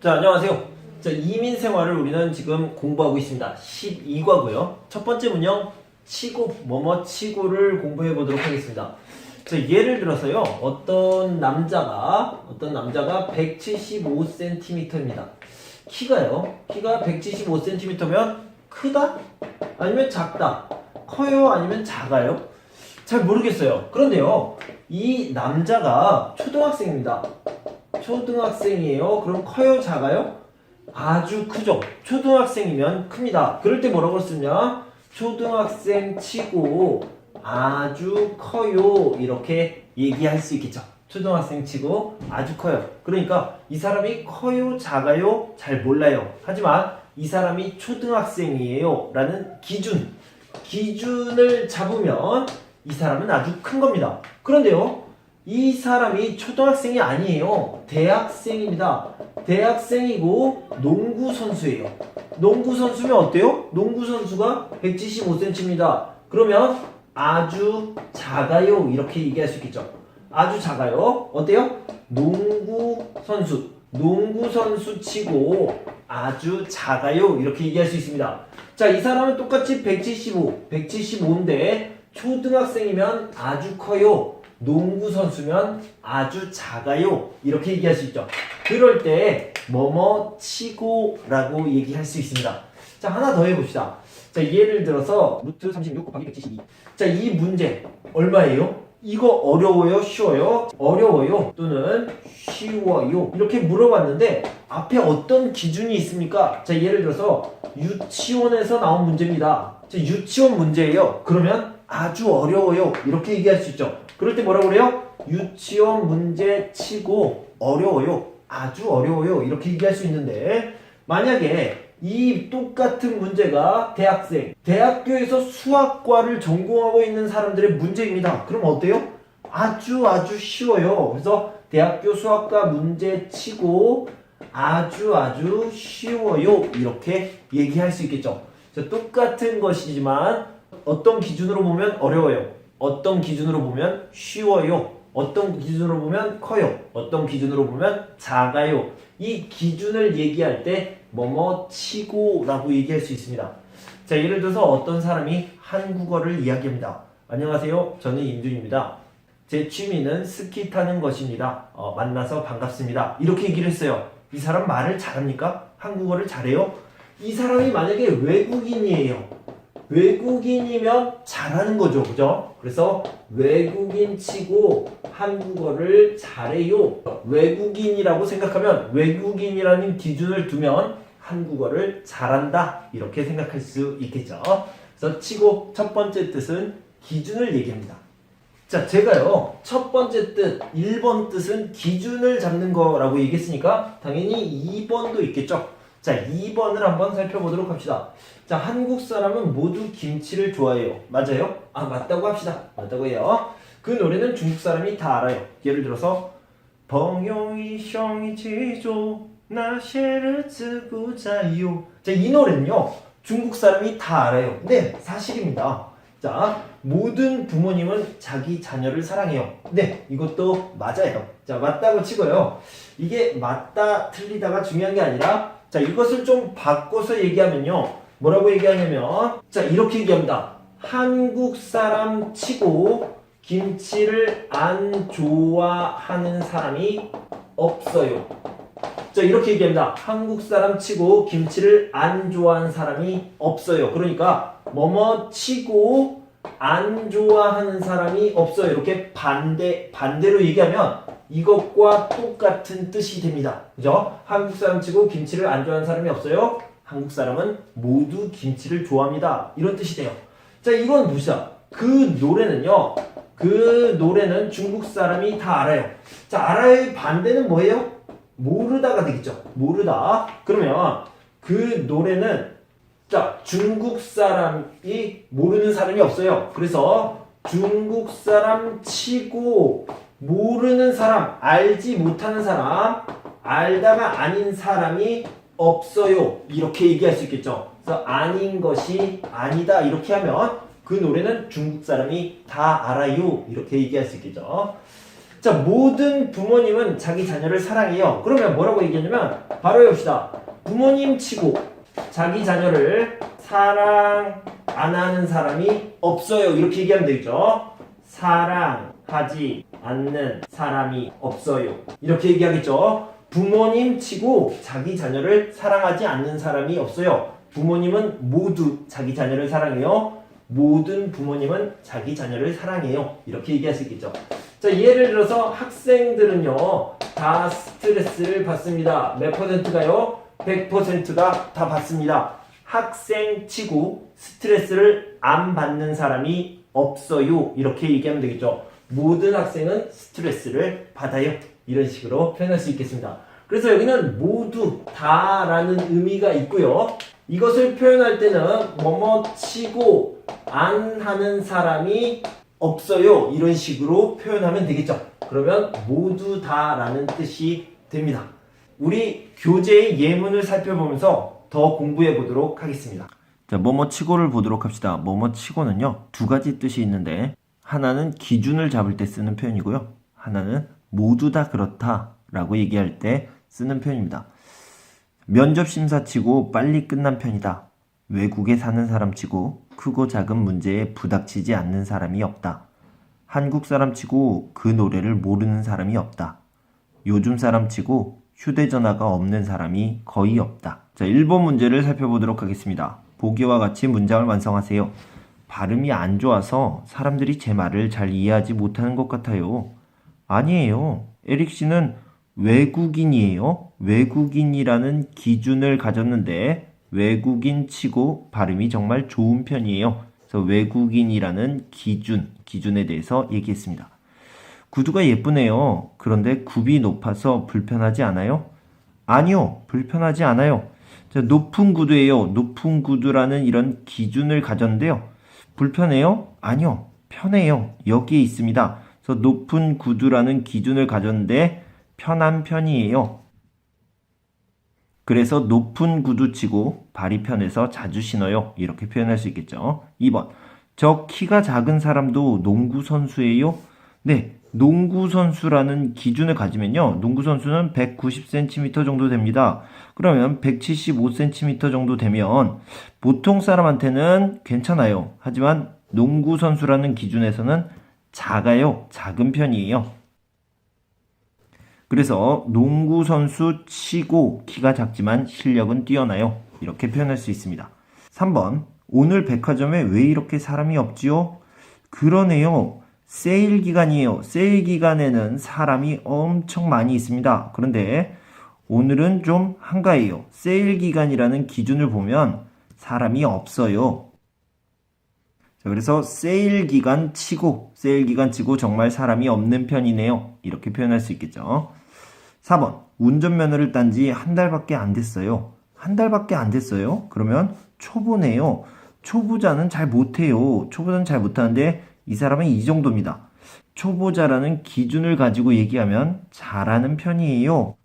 자, 안녕하세요. 자, 이민 생활을 우리는 지금 공부하고 있습니다. 12과고요. 첫 번째 문형 치고 뭐뭐 치고를 공부해 보도록 하겠습니다. 자, 예를 들어서요. 어떤 남자가 175cm입니다. 키가 175cm면 크다? 아니면 작다? 커요? 아니면 작아요? 잘 모르겠어요. 그런데요. 이 남자가 초등학생입니다. 초등학생이에요. 그럼 커요? 작아요? 아주 크죠. 초등학생이면 큽니다. 그럴 때 뭐라고 쓰냐? 초등학생 치고 아주 커요. 이렇게 얘기할 수 있겠죠. 초등학생 치고 아주 커요. 그러니까 이 사람이 커요? 작아요? 잘 몰라요. 하지만 이 사람이 초등학생이에요. 라는 기준을 잡으면 이 사람은 아주 큰 겁니다. 그런데요. 이 사람이 초등학생이 아니에요. 대학생입니다. 대학생이고 농구 선수예요. 농구 선수면 어때요? 농구 선수가 175cm입니다. 그러면 아주 작아요. 이렇게 얘기할 수 있겠죠. 아주 작아요. 어때요? 농구 선수 치고 아주 작아요. 이렇게 얘기할 수 있습니다. 자, 이 사람은 똑같이 175인데 초등학생이면 아주 커요. 농구 선수면 아주 작아요. 이렇게 얘기할 수 있죠. 그럴 때 뭐뭐 치고 라고 얘기할 수 있습니다. 자, 하나 더 해봅시다. 자, 예를 들어서 루트 36 곱하기 172. 자, 이 문제 얼마예요? 이거 어려워요? 쉬워요? 어려워요? 또는 쉬워요? 이렇게 물어봤는데 앞에 어떤 기준이 있습니까? 자, 예를 들어서 유치원에서 나온 문제입니다. 자, 유치원 문제예요. 그러면 아주 어려워요. 이렇게 얘기할 수 있죠. 그럴 때 뭐라고 그래요? 유치원 문제 치고 어려워요. 아주 어려워요. 이렇게 얘기할 수 있는데 만약에 이 똑같은 문제가 대학교에서 수학과를 전공하고 있는 사람들의 문제입니다. 그럼 어때요? 아주 쉬워요. 그래서 대학교 수학과 문제 치고 아주 쉬워요. 이렇게 얘기할 수 있겠죠. 똑같은 것이지만 어떤 기준으로 보면 어려워요. 어떤 기준으로 보면 쉬워요. 어떤 기준으로 보면 커요. 어떤 기준으로 보면 작아요. 이 기준을 얘기할 때 뭐뭐 치고 라고 얘기할 수 있습니다. 자, 예를 들어서 어떤 사람이 한국어를 이야기합니다. 안녕하세요. 저는 임준입니다. 제 취미는 스키 타는 것입니다. 만나서 반갑습니다. 이렇게 얘기를 했어요. 이 사람 말을 잘합니까? 한국어를 잘해요? 이 사람이 만약에 외국인이에요. 외국인이면 잘하는 거죠. 그죠? 그래서 외국인 치고 한국어를 잘해요. 외국인이라고 생각하면 외국인이라는 기준을 두면 한국어를 잘한다. 이렇게 생각할 수 있겠죠. 그래서 치고 첫 번째 뜻은 기준을 얘기합니다. 자, 제가요. 첫 번째 뜻, 1번 뜻은 기준을 잡는 거라고 얘기했으니까 당연히 2번도 있겠죠. 자, 2번을 한번 살펴보도록 합시다. 자, 한국 사람은 모두 김치를 좋아해요. 맞아요? 맞다고 합시다. 맞다고 해요. 그 노래는 중국 사람이 다 알아요. 예를 들어서 벙용이 숑이 지조 나셰를 쓰고 자요. 자, 이 노래는요. 중국 사람이 다 알아요. 네, 사실입니다. 자, 모든 부모님은 자기 자녀를 사랑해요. 네, 이것도 맞아요. 자, 맞다고 치고요. 이게 맞다, 틀리다가 중요한 게 아니라 자, 이것을 좀 바꿔서 얘기하면요. 뭐라고 얘기하냐면 자, 이렇게 얘기합니다. 한국 사람 치고 김치를 안 좋아하는 사람이 없어요. 자, 이렇게 얘기합니다. 한국 사람 치고 김치를 안 좋아하는 사람이 없어요. 그러니까 뭐뭐 치고 안 좋아하는 사람이 없어요. 이렇게 반대로 얘기하면 이것과 똑같은 뜻이 됩니다. 그죠? 한국 사람 치고 김치를 안 좋아하는 사람이 없어요. 한국 사람은 모두 김치를 좋아합니다. 이런 뜻이 돼요. 자, 이건 보시죠. 그 노래는 중국 사람이 다 알아요. 자, 알아요의 반대는 뭐예요? 모르다가 되겠죠. 모르다. 그러면 그 노래는 자, 중국 사람이 모르는 사람이 없어요. 그래서 중국 사람 치고 모르는 사람, 알지 못하는 사람, 알다가 아닌 사람이 없어요. 이렇게 얘기할 수 있겠죠. 그래서 아닌 것이 아니다. 이렇게 하면 그 노래는 중국 사람이 다 알아요. 이렇게 얘기할 수 있겠죠. 자, 모든 부모님은 자기 자녀를 사랑해요. 그러면 뭐라고 얘기하냐면 바로 해봅시다. 부모님 치고 자기 자녀를 사랑 안 하는 사람이 없어요. 이렇게 얘기하면 되겠죠. 사랑하지 않는 사람이 없어요. 이렇게 얘기하겠죠. 부모님 치고 자기 자녀를 사랑하지 않는 사람이 없어요. 부모님은 모두 자기 자녀를 사랑해요. 모든 부모님은 자기 자녀를 사랑해요. 이렇게 얘기할 수 있겠죠. 자, 예를 들어서 학생들은요 다 스트레스를 받습니다. 몇 %가요? 100%가 다 받습니다. 학생 치고 스트레스를 안 받는 사람이 없어요. 이렇게 얘기하면 되겠죠. 모든 학생은 스트레스를 받아요. 이런 식으로 표현할 수 있겠습니다. 그래서 여기는 모두 다라는 의미가 있고요. 이것을 표현할 때는 뭐뭐 치고 안 하는 사람이 없어요. 이런 식으로 표현하면 되겠죠. 그러면 모두 다라는 뜻이 됩니다. 우리 교재의 예문을 살펴보면서 더 공부해 보도록 하겠습니다. 자, 뭐뭐 치고를 보도록 합시다. 뭐뭐 치고는요, 두 가지 뜻이 있는데 하나는 기준을 잡을 때 쓰는 표현이고요. 하나는 모두 다 그렇다 라고 얘기할 때 쓰는 표현입니다. 면접 심사 치고 빨리 끝난 편이다. 외국에 사는 사람 치고 크고 작은 문제에 부닥치지 않는 사람이 없다. 한국 사람 치고 그 노래를 모르는 사람이 없다. 요즘 사람 치고 휴대전화가 없는 사람이 거의 없다. 자, 1번 문제를 살펴보도록 하겠습니다. 보기와 같이 문장을 완성하세요. 발음이 안 좋아서 사람들이 제 말을 잘 이해하지 못하는 것 같아요. 아니에요. 에릭 씨는 외국인이에요. 외국인이라는 기준을 가졌는데 외국인 치고 발음이 정말 좋은 편이에요. 그래서 외국인이라는 기준에 대해서 얘기했습니다. 구두가 예쁘네요. 그런데 굽이 높아서 불편하지 않아요? 아니요, 불편하지 않아요. 자, 높은 구두예요. 높은 구두라는 이런 기준을 가졌는데요. 불편해요? 아니요, 편해요. 여기에 있습니다. 그래서 높은 구두라는 기준을 가졌는데 편한 편이에요. 그래서 높은 구두 치고 발이 편해서 자주 신어요. 이렇게 표현할 수 있겠죠. 2번. 저 키가 작은 사람도 농구 선수예요? 네. 농구 선수라는 기준을 가지면요. 농구 선수는 190cm 정도 됩니다. 그러면 175cm 정도 되면 보통 사람한테는 괜찮아요. 하지만 농구 선수라는 기준에서는 작아요. 작은 편이에요. 그래서 농구 선수 치고 키가 작지만 실력은 뛰어나요. 이렇게 표현할 수 있습니다. 3번. 오늘 백화점에 왜 이렇게 사람이 없지요? 그러네요. 세일 기간이에요. 세일 기간에는 사람이 엄청 많이 있습니다. 그런데 오늘은 좀 한가해요. 세일 기간이라는 기준을 보면 사람이 없어요. 자, 그래서 세일 기간 치고 정말 사람이 없는 편이네요. 이렇게 표현할 수 있겠죠. 4번. 운전면허를 딴 지 한 달밖에 안 됐어요. 한 달밖에 안 됐어요? 그러면 초보네요. 초보자는 잘 못해요. 초보자는 잘 못하는데 이 사람은 이 정도입니다. 초보자라는 기준을 가지고 얘기하면 잘하는 편이에요.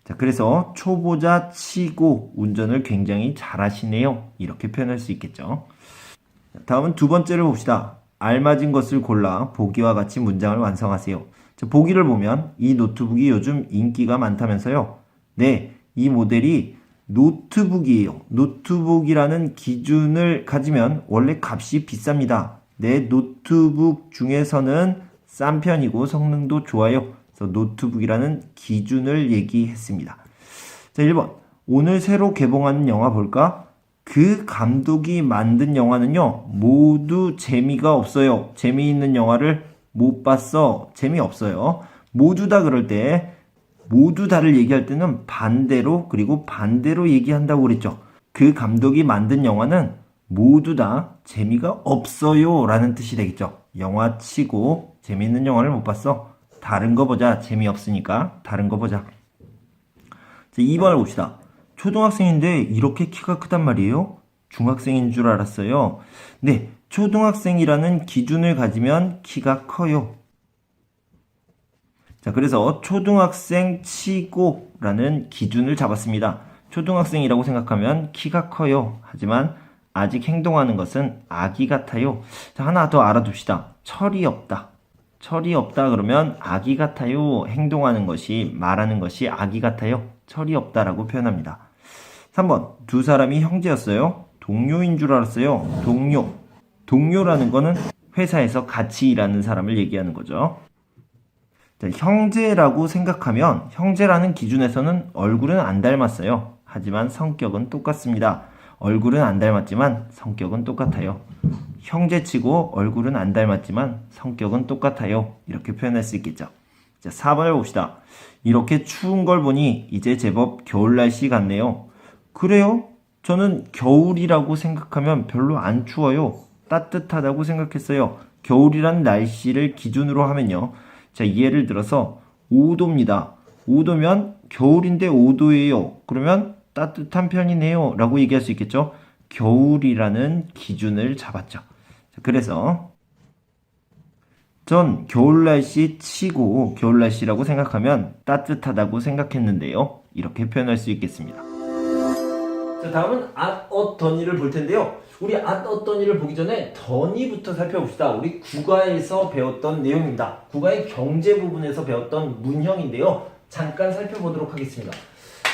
자, 그래서 초보자 치고 운전을 굉장히 잘하시네요. 이렇게 표현할 수 있겠죠. 다음은 두 번째를 봅시다. 알맞은 것을 골라 보기와 같이 문장을 완성하세요. 자, 보기를 보면 이 노트북이 요즘 인기가 많다면서요. 네, 이 모델이 노트북이에요. 노트북이라는 기준을 가지면 원래 값이 비쌉니다. 내 노트북 중에서는 싼 편이고 성능도 좋아요. 그래서 노트북이라는 기준을 얘기했습니다. 자, 1번. 오늘 새로 개봉하는 영화 볼까? 그 감독이 만든 영화는요, 모두 재미가 없어요. 재미있는 영화를 못 봤어. 재미없어요. 모두 다 그럴 때, 모두 다를 얘기할 때는 반대로, 그리고 반대로 얘기한다고 그랬죠. 그 감독이 만든 영화는 모두 다 재미가 없어요 라는 뜻이 되겠죠. 영화 치고 재미있는 영화를 못 봤어. 다른 거 보자. 재미없으니까 다른 거 보자. 자, 2번을 봅시다. 초등학생인데 이렇게 키가 크단 말이에요? 중학생인 줄 알았어요. 네, 초등학생이라는 기준을 가지면 키가 커요. 자, 그래서 초등학생 치고 라는 기준을 잡았습니다. 초등학생이라고 생각하면 키가 커요. 하지만 아직 행동하는 것은 아기 같아요. 자, 하나 더 알아둡시다. 철이 없다. 철이 없다 그러면 아기 같아요. 행동하는 것이, 말하는 것이 아기 같아요. 철이 없다라고 표현합니다. 3번, 두 사람이 형제였어요. 동료인 줄 알았어요. 동료. 동료라는 거는 회사에서 같이 일하는 사람을 얘기하는 거죠. 자, 형제라고 생각하면 형제라는 기준에서는 얼굴은 안 닮았어요. 하지만 성격은 똑같습니다. 얼굴은 안 닮았지만 성격은 똑같아요. 형제치고 얼굴은 안 닮았지만 성격은 똑같아요. 이렇게 표현할 수 있겠죠. 자, 4번을 봅시다. 이렇게 추운 걸 보니 이제 제법 겨울 날씨 같네요. 그래요? 저는 겨울이라고 생각하면 별로 안 추워요. 따뜻하다고 생각했어요. 겨울이란 날씨를 기준으로 하면요. 자, 예를 들어서 5도입니다. 5도면 겨울인데 5도예요. 그러면 따뜻한 편이네요. 라고 얘기할 수 있겠죠. 겨울이라는 기준을 잡았죠. 자, 그래서 전 겨울 날씨 치고 겨울 날씨라고 생각하면 따뜻하다고 생각했는데요. 이렇게 표현할 수 있겠습니다. 자, 다음은 at a 더니를 볼 텐데요. 우리 at a 더니를 보기 전에 더니부터 살펴봅시다. 우리 국어에서 배웠던 내용입니다. 국어의 경제 부분에서 배웠던 문형인데요. 잠깐 살펴보도록 하겠습니다.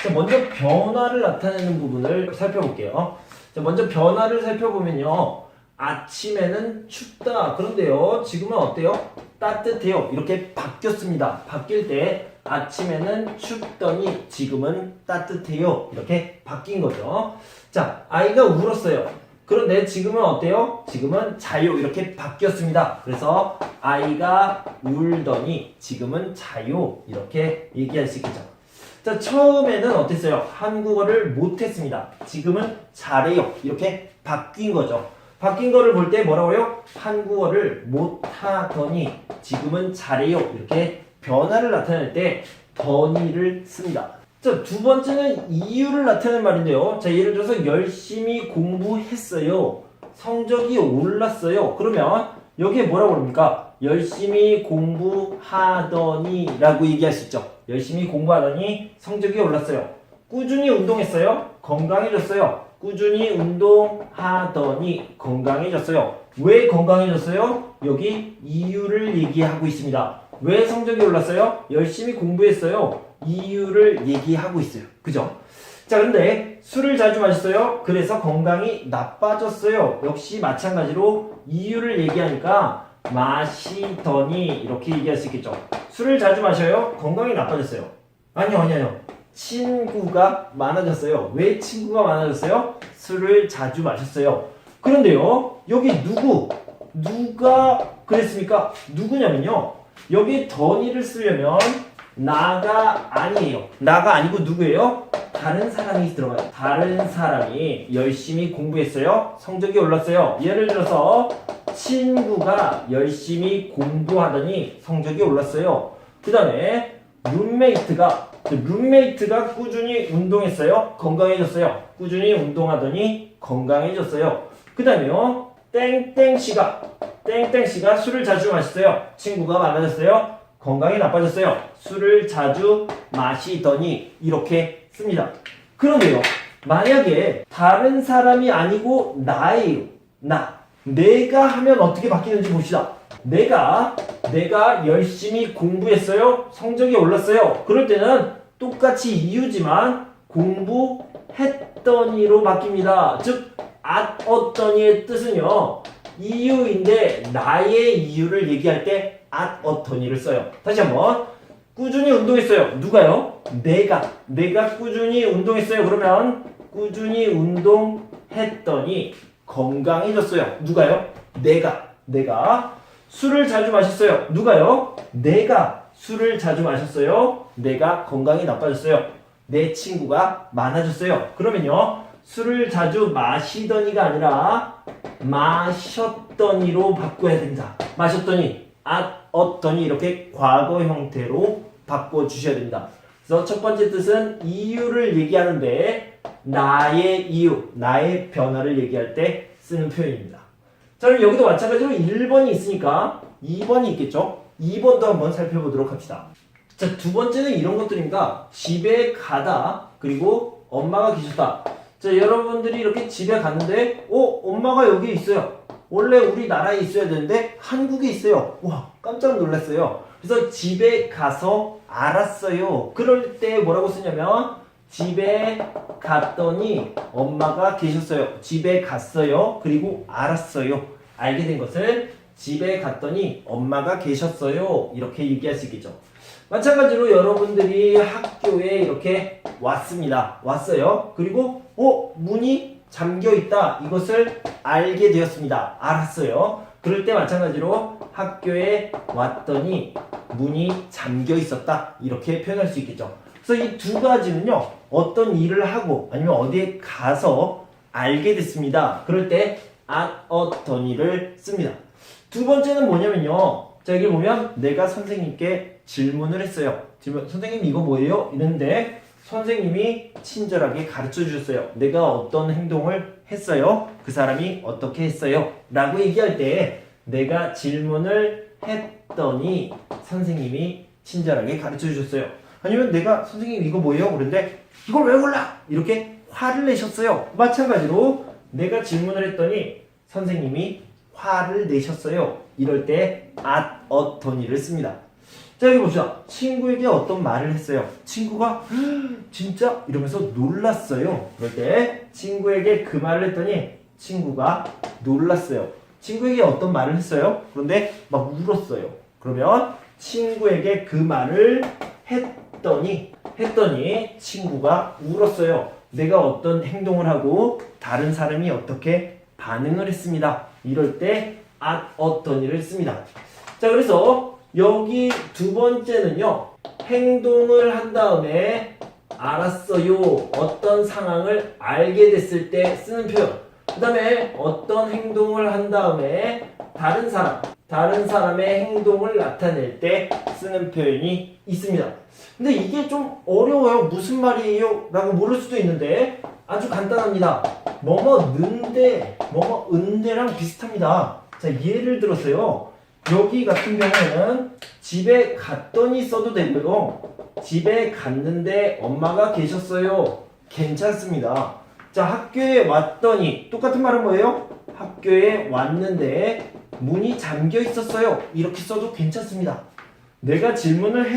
자, 먼저 변화를 나타내는 부분을 살펴볼게요. 자, 먼저 변화를 살펴보면요. 아침에는 춥다. 그런데요, 지금은 어때요? 따뜻해요. 이렇게 바뀌었습니다. 바뀔 때 아침에는 춥더니 지금은 따뜻해요. 이렇게 바뀐 거죠. 자, 아이가 울었어요. 그런데 지금은 어때요? 지금은 자요. 이렇게 바뀌었습니다. 그래서 아이가 울더니 지금은 자요. 이렇게 얘기할 수 있겠죠. 자, 처음에는 어땠어요? 한국어를 못했습니다. 지금은 잘해요. 이렇게 바뀐 거죠. 바뀐 거를 볼 때 뭐라고요? 한국어를 못하더니 지금은 잘해요. 이렇게 변화를 나타낼 때 더니를 씁니다. 자, 두 번째는 이유를 나타내는 말인데요. 자, 예를 들어서 열심히 공부했어요. 성적이 올랐어요. 그러면 여기에 뭐라고 그럽니까? 열심히 공부하더니 라고 얘기할 수 있죠. 열심히 공부하더니 성적이 올랐어요. 꾸준히 운동했어요. 건강해졌어요. 꾸준히 운동하더니 건강해졌어요. 왜 건강해졌어요? 여기 이유를 얘기하고 있습니다. 왜 성적이 올랐어요? 열심히 공부했어요. 이유를 얘기하고 있어요. 그죠? 자, 근데 술을 자주 마셨어요. 그래서 건강이 나빠졌어요. 역시 마찬가지로 이유를 얘기하니까 마시더니 이렇게 얘기할 수 있겠죠. 술을 자주 마셔요. 건강이 나빠졌어요. 아니요. 친구가 많아졌어요. 왜 친구가 많아졌어요? 술을 자주 마셨어요. 그런데요, 여기 누가 그랬습니까? 누구냐면요, 여기 더니를 쓰려면 나가 아니에요. 나가 아니고 누구예요? 다른 사람이 들어가요. 다른 사람이 열심히 공부했어요. 성적이 올랐어요. 예를 들어서 친구가 열심히 공부하더니 성적이 올랐어요. 그 다음에 룸메이트가 꾸준히 운동했어요. 건강해졌어요. 꾸준히 운동하더니 건강해졌어요. 그 다음에요, 땡땡씨가 술을 자주 마셨어요. 친구가 많아졌어요. 건강이 나빠졌어요. 술을 자주 마시더니 이렇게 씁니다. 그런데요, 만약에 다른 사람이 아니고 나예요. 내가 하면 어떻게 바뀌는지 봅시다. 내가 열심히 공부했어요. 성적이 올랐어요. 그럴 때는 똑같이 이유지만 공부했더니로 바뀝니다. 즉 at a 더니의 뜻은요, 이유인데 나의 이유를 얘기할 때 at a 더니를 써요. 다시 한번. 꾸준히 운동했어요. 누가요? 내가 꾸준히 운동했어요. 그러면 꾸준히 운동했더니 건강해졌어요. 누가요? 내가. 술을 자주 마셨어요. 누가요? 내가 술을 자주 마셨어요. 내가 건강이 나빠졌어요. 내 친구가 많아졌어요. 그러면요, 술을 자주 마시더니가 아니라 마셨더니로 바꿔야 됩니다. 마셨더니, at a 더니 이렇게 과거 형태로 바꿔주셔야 됩니다. 그래서 첫 번째 뜻은 이유를 얘기하는데 나의 이유, 나의 변화를 얘기할 때 쓰는 표현입니다. 자, 그럼 여기도 마찬가지로 1번이 있으니까 2번이 있겠죠? 2번도 한번 살펴보도록 합시다. 자, 두 번째는 이런 것들입니다. 집에 가다, 그리고 엄마가 계셨다. 자, 여러분들이 이렇게 집에 갔는데, 엄마가 여기 있어요. 원래 우리나라에 있어야 되는데 한국에 있어요. 와, 깜짝 놀랐어요. 그래서 집에 가서 알았어요. 그럴 때 뭐라고 쓰냐면 집에 갔더니 엄마가 계셨어요. 집에 갔어요. 그리고 알았어요. 알게 된 것을 집에 갔더니 엄마가 계셨어요. 이렇게 얘기할 수 있겠죠. 마찬가지로 여러분들이 학교에 이렇게 왔습니다. 왔어요. 그리고 문이 잠겨 있다. 이것을 알게 되었습니다. 알았어요. 그럴 때 마찬가지로 학교에 왔더니 문이 잠겨 있었다. 이렇게 표현할 수 있겠죠. 그래서 이 두 가지는요. 어떤 일을 하고 아니면 어디에 가서 알게 됐습니다. 그럴 때 at 어떤 일을 씁니다. 두 번째는 뭐냐면요. 자, 여기 보면 내가 선생님께 질문을 했어요. 선생님 이거 뭐예요? 이랬는데 선생님이 친절하게 가르쳐 주셨어요. 내가 어떤 행동을 했어요? 그 사람이 어떻게 했어요? 라고 얘기할 때 내가 질문을 했더니 선생님이 친절하게 가르쳐 주셨어요. 아니면 내가 선생님 이거 뭐예요? 그런데 이걸 왜 몰라? 이렇게 화를 내셨어요. 마찬가지로 내가 질문을 했더니 선생님이 화를 내셨어요. 이럴 때 at 어떤 일을 씁니다. 자, 여기 봅시다. 친구에게 어떤 말을 했어요. 친구가 진짜? 이러면서 놀랐어요. 그럴 때 친구에게 그 말을 했더니 친구가 놀랐어요. 친구에게 어떤 말을 했어요. 그런데 막 울었어요. 그러면 친구에게 그 말을 했더니 친구가 울었어요. 내가 어떤 행동을 하고 다른 사람이 어떻게 반응을 했습니다. 이럴 때 at 어떤 일을 씁니다. 자, 그래서 여기 두 번째는요. 행동을 한 다음에 알았어요. 어떤 상황을 알게 됐을 때 쓰는 표현. 그 다음에 어떤 행동을 한 다음에 다른 사람의 행동을 나타낼 때 쓰는 표현이 있습니다. 근데 이게 좀 어려워요. 무슨 말이에요? 라고 모를 수도 있는데 아주 간단합니다. 뭐뭐 는데, 뭐뭐 은데랑 비슷합니다. 자, 예를 들어서요. 여기 같은 경우에는 집에 갔더니 써도 되고요. 집에 갔는데 엄마가 계셨어요. 괜찮습니다. 자, 학교에 왔더니 똑같은 말은 뭐예요? 학교에 왔는데 문이 잠겨 있었어요. 이렇게 써도 괜찮습니다. 내가 질문을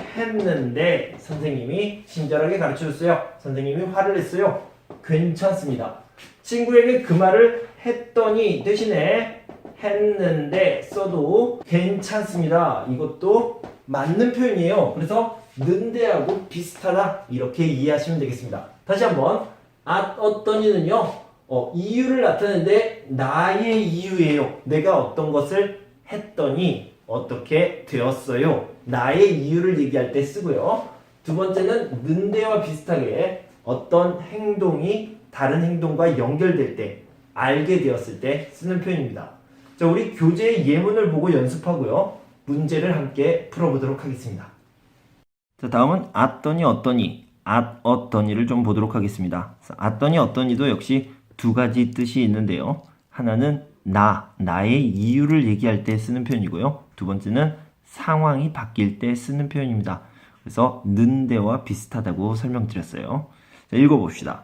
했는데 선생님이 친절하게 가르쳐줬어요. 선생님이 화를 냈어요. 괜찮습니다. 친구에게 그 말을 했더니 대신에 했는데 써도 괜찮습니다. 이것도 맞는 표현이에요. 그래서 는데하고 비슷하다 이렇게 이해하시면 되겠습니다. 다시 한번 at 어떠니는요 이유를 나타내는데 나의 이유예요. 내가 어떤 것을 했더니 어떻게 되었어요. 나의 이유를 얘기할 때 쓰고요. 두 번째는 는데와 비슷하게 어떤 행동이 다른 행동과 연결될 때 알게 되었을 때 쓰는 표현입니다. 자, 우리 교재의 예문을 보고 연습하고요. 문제를 함께 풀어보도록 하겠습니다. 자, 다음은 at더니 어떠니, at 어떠니를 좀 보도록 하겠습니다. at더니 어떠니도 역시 두 가지 뜻이 있는데요. 하나는 나의 이유를 얘기할 때 쓰는 표현이고요. 두 번째는 상황이 바뀔 때 쓰는 표현입니다. 그래서 는데와 비슷하다고 설명드렸어요. 자, 읽어봅시다.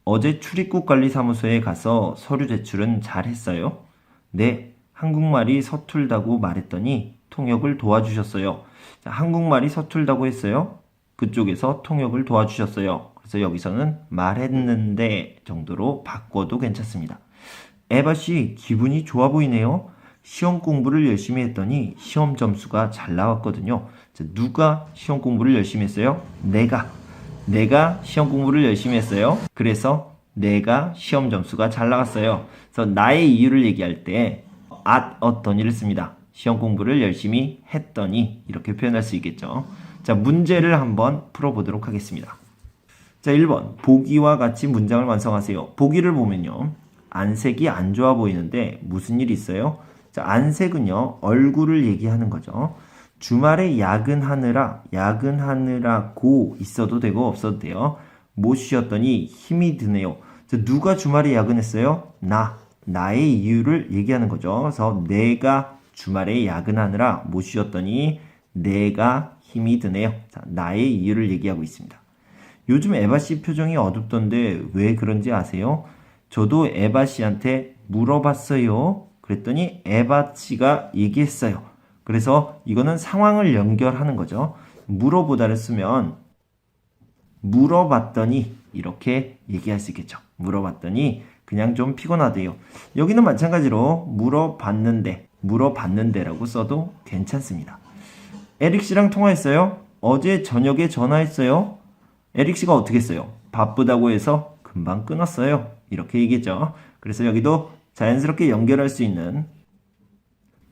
어제 출입국관리사무소에 가서 서류 제출은 잘 했어요? 네, 한국말이 서툴다고 말했더니 통역을 도와주셨어요. 자, 한국말이 서툴다고 했어요. 그쪽에서 통역을 도와주셨어요. 그래서 여기서는 말했는데 정도로 바꿔도 괜찮습니다. 에바씨, 기분이 좋아 보이네요. 시험 공부를 열심히 했더니 시험 점수가 잘 나왔거든요. 자, 누가 시험 공부를 열심히 했어요? 내가 시험 공부를 열심히 했어요. 그래서 내가 시험 점수가 잘 나왔어요. 그래서 나의 이유를 얘기할 때 at 어떠니를 씁니다. 시험 공부를 열심히 했더니 이렇게 표현할 수 있겠죠. 자, 문제를 한번 풀어보도록 하겠습니다. 자, 1번 보기와 같이 문장을 완성하세요. 보기를 보면요. 안색이 안 좋아 보이는데 무슨 일 있어요? 자, 안색은요. 얼굴을 얘기하는 거죠. 주말에 야근하느라고 있어도 되고 없어도 돼요. 못 쉬었더니 힘이 드네요. 자, 누가 주말에 야근했어요? 나의 이유를 얘기하는 거죠. 그래서 내가 주말에 야근하느라 못 쉬었더니 내가 힘이 드네요. 자, 나의 이유를 얘기하고 있습니다. 요즘 에바씨 표정이 어둡던데 왜 그런지 아세요? 저도 에바씨한테 물어봤어요. 그랬더니 에바 씨가 얘기했어요. 그래서 이거는 상황을 연결하는 거죠. 물어보다를 쓰면 물어봤더니 이렇게 얘기할 수 있겠죠. 물어봤더니 그냥 좀 피곤하대요. 여기는 마찬가지로 물어봤는데라고 써도 괜찮습니다. 에릭 씨랑 통화했어요? 어제 저녁에 전화했어요? 에릭 씨가 어떻게 했어요? 바쁘다고 해서 금방 끊었어요. 이렇게 얘기했죠. 그래서 여기도 자연스럽게 연결할 수 있는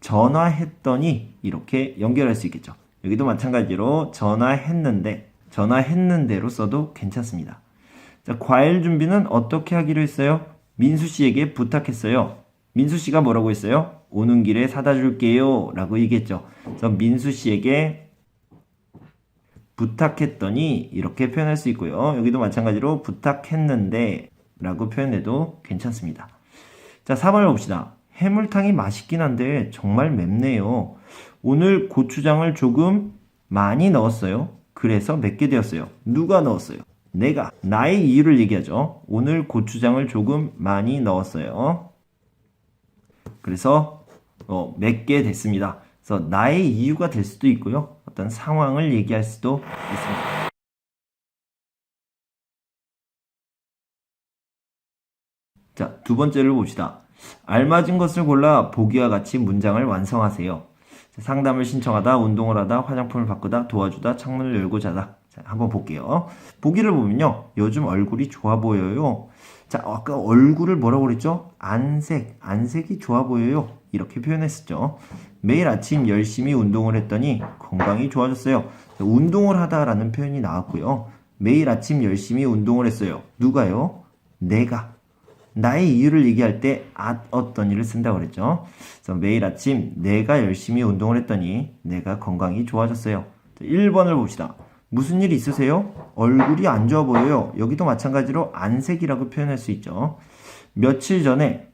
전화했더니 이렇게 연결할 수 있겠죠. 여기도 마찬가지로 전화했는데로 써도 괜찮습니다. 자, 과일 준비는 어떻게 하기로 했어요? 민수 씨에게 부탁했어요. 민수 씨가 뭐라고 했어요? 오는 길에 사다 줄게요 라고 얘기했죠. 그래서 민수 씨에게 부탁했더니 이렇게 표현할 수 있고요. 여기도 마찬가지로 부탁했는데 라고 표현해도 괜찮습니다. 자, 4번을 봅시다. 해물탕이 맛있긴 한데 정말 맵네요. 오늘 고추장을 조금 많이 넣었어요. 그래서 맵게 되었어요. 누가 넣었어요? 내가. 나의 이유를 얘기하죠. 오늘 고추장을 조금 많이 넣었어요. 그래서 맵게 됐습니다. 그래서 나의 이유가 될 수도 있고요. 어떤 상황을 얘기할 수도 있습니다. 자, 두 번째를 봅시다. 알맞은 것을 골라 보기와 같이 문장을 완성하세요. 상담을 신청하다, 운동을 하다, 화장품을 바꾸다, 도와주다, 창문을 열고 자다. 자, 한번 볼게요. 보기를 보면요. 요즘 얼굴이 좋아 보여요. 자, 아까 얼굴을 뭐라고 그랬죠? 안색이 좋아 보여요. 이렇게 표현했었죠. 매일 아침 열심히 운동을 했더니 건강이 좋아졌어요. 운동을 하다라는 표현이 나왔고요. 매일 아침 열심히 운동을 했어요. 누가요? 내가. 나의 이유를 얘기할 때 어떤 일을 쓴다고 그랬죠. 그래서 매일 아침 내가 열심히 운동을 했더니 내가 건강이 좋아졌어요. 1번을 봅시다. 무슨 일 있으세요? 얼굴이 안 좋아 보여요. 여기도 마찬가지로 안색이라고 표현할 수 있죠. 며칠 전에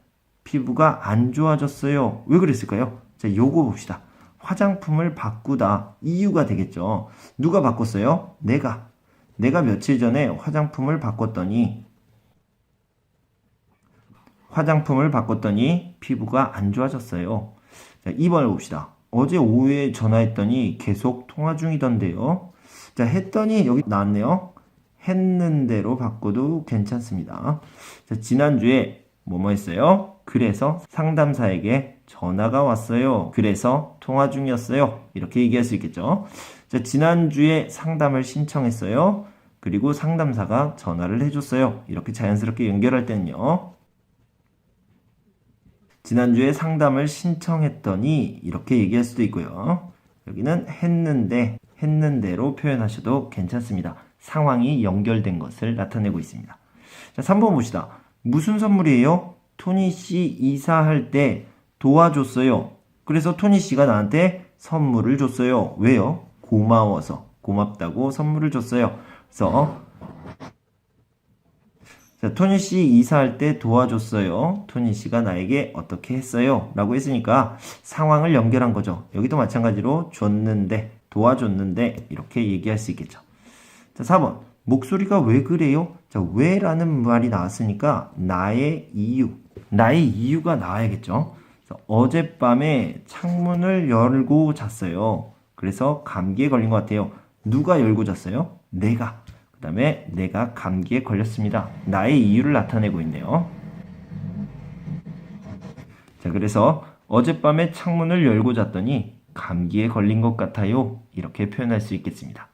피부가 안 좋아졌어요. 왜 그랬을까요? 자, 요거 봅시다. 화장품을 바꾸다. 이유가 되겠죠. 누가 바꿨어요? 내가 며칠 전에 화장품을 바꿨더니 피부가 안 좋아졌어요. 자, 2번을 봅시다. 어제 오후에 전화했더니 계속 통화 중이던데요. 자, 했더니 여기 나왔네요. 했는데로 바꿔도 괜찮습니다. 자, 지난주에 뭐뭐 했어요? 그래서 상담사에게 전화가 왔어요. 그래서 통화 중이었어요. 이렇게 얘기할 수 있겠죠. 자, 지난주에 상담을 신청했어요. 그리고 상담사가 전화를 해줬어요. 이렇게 자연스럽게 연결할 때는요. 지난주에 상담을 신청했더니 이렇게 얘기할 수도 있고요. 여기는 했는데로 표현하셔도 괜찮습니다. 상황이 연결된 것을 나타내고 있습니다. 자, 3번 봅시다. 무슨 선물이에요? 토니 씨 이사할 때 도와줬어요. 그래서 토니 씨가 나한테 선물을 줬어요. 왜요? 고마워서. 고맙다고 선물을 줬어요. 그래서 자, 토니 씨 이사할 때 도와줬어요. 토니 씨가 나에게 어떻게 했어요? 라고 했으니까 상황을 연결한 거죠. 여기도 마찬가지로 도와줬는데 이렇게 얘기할 수 있겠죠. 자, 4번. 목소리가 왜 그래요? 자, 왜라는 말이 나왔으니까 나의 이유가 나와야겠죠. 어젯밤에 창문을 열고 잤어요. 그래서 감기에 걸린 것 같아요. 누가 열고 잤어요? 내가. 그 다음에 내가 감기에 걸렸습니다. 나의 이유를 나타내고 있네요. 자, 그래서 어젯밤에 창문을 열고 잤더니 감기에 걸린 것 같아요. 이렇게 표현할 수 있겠습니다.